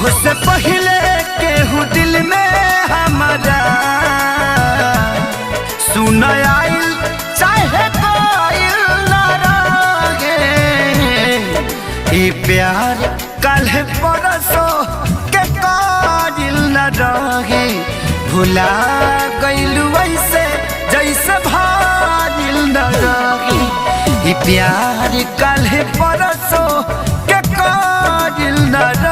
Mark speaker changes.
Speaker 1: से पहले केहू दिल में हमारा सुन आइल चाहे कोइल न रहे। ई प्यार कल परसों के काजिल न रहे। भुला गइलू ऐसे जैसे भाजिल न रहे। ई प्यार कल परसों के काजिल न रहे।